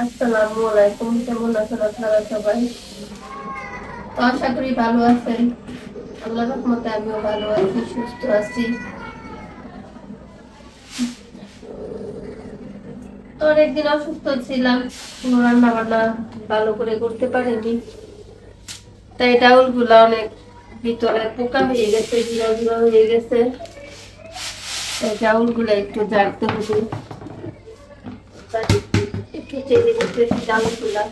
আসসালামু আলাইকুম, কেমন আছেন আপনারা সবাই? তো আশা করি ভালো আছেন। আল্লাহর রহমতে আমিও ভালো আছি, সুস্থ আছি। তো অনেকদিন অসুস্থ ছিলাম, কোনো রান্না বান্না ভালো করে করতে পারিনি। তাই ডাউল গুলা অনেক ভিতরে পোকা হয়ে গেছে, জিরা জিরা হয়ে গেছে। তাই ডাউল গুলা একটু জাগতে হবে, তাই একটু চেঞ্জ করতেছি ডাউল গুলা।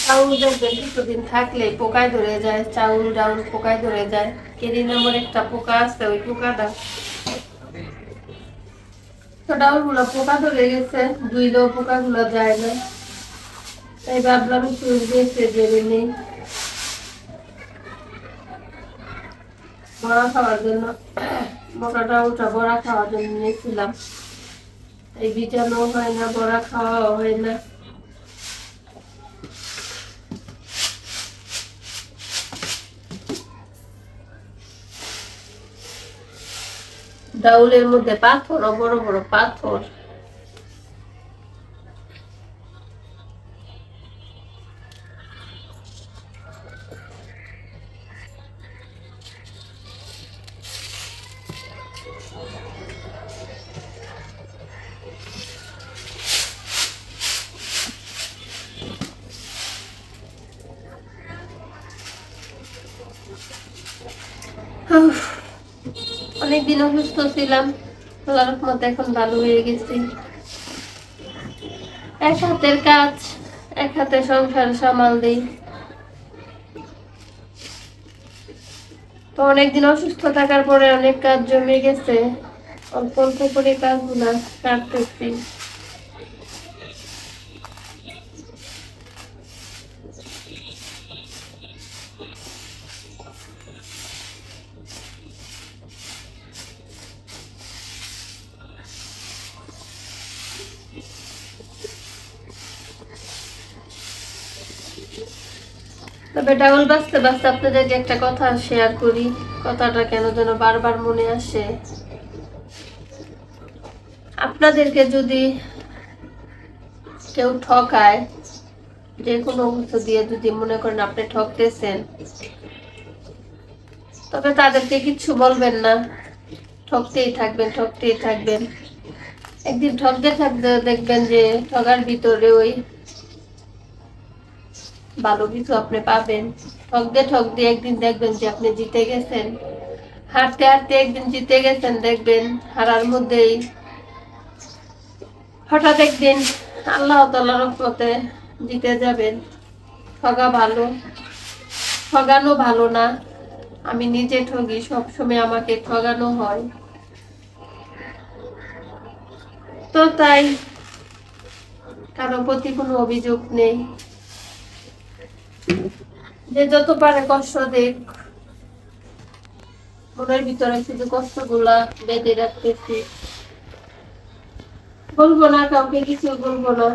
চাউল দেখবেন কিছুদিন থাকলে পোকায় ধরে যায়, চাউল ডাউল পোকায় ধরে যায়। কেরি নামের একটা পোকা আছে, ওই পোকাটা তো ডাউল গুলো পোকা ধরে গেছে, ধুইলেও পোকা গুলো যায় না। তাই ভাবলাম একটু বেঁচে জেনে নেই বড়া খাওয়ার জন্য। মোটা ডাউলটা বড়া খাওয়ার জন্য নিয়েছিলাম। এই বীজাণু হয় না, বড়া খাওয়াও হয় না। ডাউলের মধ্যে পাথর, বড় বড় পাথর। অনেকদিন অসুস্থ ছিলাম, আল্লাহর রহমতে এখন ভালো হয়ে গেছি। এক হাতের কাজ, এক হাতে সংসার সামাল দিই। তো অনেকদিন অসুস্থ থাকার পরে অনেক কাজ জমে গেছে, অল্প অল্প করে কাজগুলা কাটতেছি। তবে ডাউল বাঁচতে বাঁচতে আপনাদেরকে একটা কথা শেয়ার করি। কথাটা কেন যেন বারবার মনে আসে। আপনাদেরকে যদি কেউ ঠকায়, যে কোনো কিছু দিয়ে যদি মনে করেন আপনি ঠকতেছেন, তবে তাদেরকে কিচ্ছু বলবেন না, ঠকতেই থাকবেন, ঠকতেই থাকবেন। একদিন ঠকতে থাকতে দেখবেন যে ঠগার ভিতরে ওই ভালো কিছু আপনি পাবেন। ঠকতে একদিন দেখবেন যে আপনি জিতে গেছেন। হারতে হারতে একদিন জিতে গেছেন, দেখবেন হারার মধ্যেই হঠাৎ একদিন আল্লাহ তাআলার রহমতে জিতে যাবেন। ঠগা ভালো, ঠগানো ভালো না। আমি নিজে ঠগি, সবসময় আমাকে ঠগানো হয়। তো তাই কারো প্রতি কোনো অভিযোগ নেই। যে যত পারে কষ্ট দেখ, মনের ভিতরে শুধু কষ্টগুলা বেঁধে রাখতেছি। বলবো না, কাউকে কিছু বলবো না।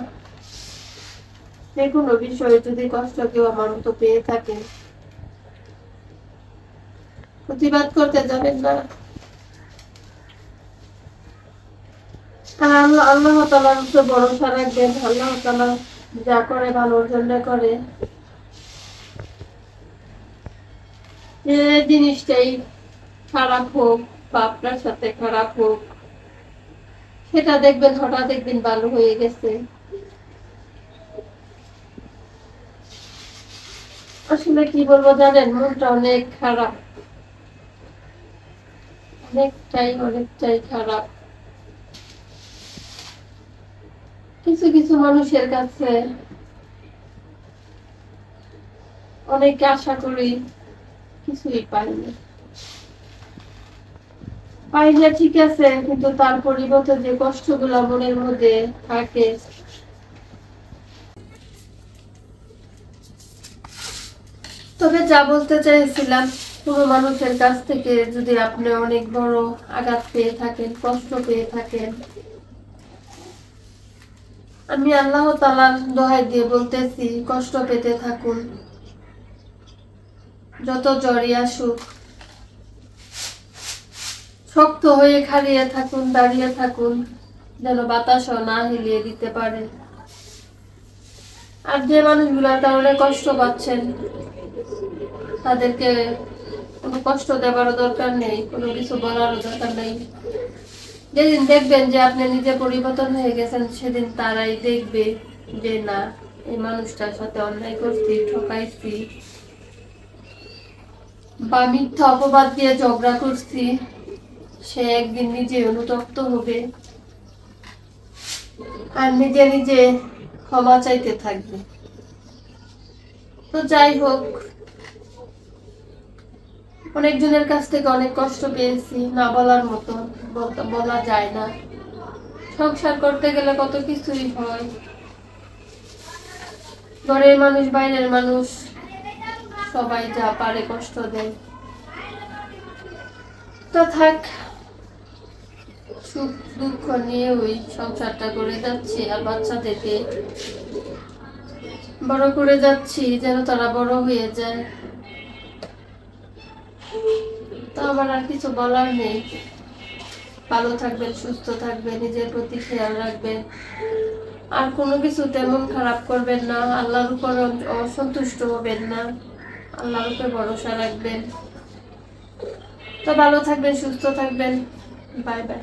যে কোনো বিষয়ে যদি কষ্ট কেউ আমার মতো পেয়ে থাকে, প্রতিবাদ করতে যাবেন না। আর আল্লাহ তাআলার উপর ভরসা রাখবেন। আল্লাহ তাআলা যা করে ভালোর জন্য করে। যে জিনিসটাই খারাপ হোক বা আপনার সাথে খারাপ হোক, সেটা দেখবেন হঠাৎ একদিন ভালো হয়ে গেছে। আসলে কি বলবো জানেন, মনটা অনেক খারাপ, অনেকটাই খারাপ। কিছু কিছু মানুষের কাছে অনেক আশা করি, কিছুই পাই না। পাই না ঠিক আছে, কিন্তু তার পরিবর্তে যে কষ্টগুলা মনের মধ্যে থাকে। তবে যা বলতে চাইছিলাম, কোনো মানুষের কাছ থেকে যদি আপনি অনেক বড় আঘাত পেয়ে থাকেন, কষ্ট পেয়ে থাকেন, আমি আল্লাহ তাআলার দোহাই দিয়ে বলতেছি, কষ্ট পেতে থাকুন। যত জ্বরই আসুক, শক্ত হয়ে খাড়িয়ে থাকুন, দাঁড়িয়ে থাকুন, যেন বাতাসও না হিলিয়ে দিতে পারে। আর যে মানুষগুলোর কারণে কষ্ট পাচ্ছেন তাদেরকে কোনো কষ্ট দেওয়ারও দরকার নেই, কোনো কিছু বলারও দরকার নেই। যেদিন দেখবেন যে আপনি নিজে পরিবর্তন হয়ে গেছেন, সেদিন তারাই দেখবে যে না, এই মানুষটার সাথে অন্যায় করছি, ঠকাইছি বা মিথ্যা অপবাদ দিয়ে ঝগড়া করছি, সে একদিন নিজে অনুতপ্ত হবে আর নিজে নিজে ক্ষমা চাইতে থাকবে। তো যাই হোক, অনেকজনের কাছ থেকে অনেক কষ্ট পেয়েছি, না বলার মতো, বলা যায় না। সংসার করতে গেলে কত কিছুই হয়, ঘরের মানুষ বাইরের মানুষ সবাই যা পারে কষ্ট দেয়। তো থাক, সুখ দুঃখ নিয়ে ওই সংসারটা করে যাচ্ছি আর বাচ্চাদেরকে বড় করে যাচ্ছি যেন তারা বড় হয়ে যায়। তো আমার আর কিছু বলার নেই। ভালো থাকবেন, সুস্থ থাকবেন, নিজের প্রতি খেয়াল রাখবেন, আর কোনো কিছু তেমন খারাপ করবেন না, আল্লাহর উপর অসন্তুষ্ট হবেন না, আল্লাহর উপর ভরসা রাখবেন। তো ভালো থাকবেন, সুস্থ থাকবেন, বাই বাই।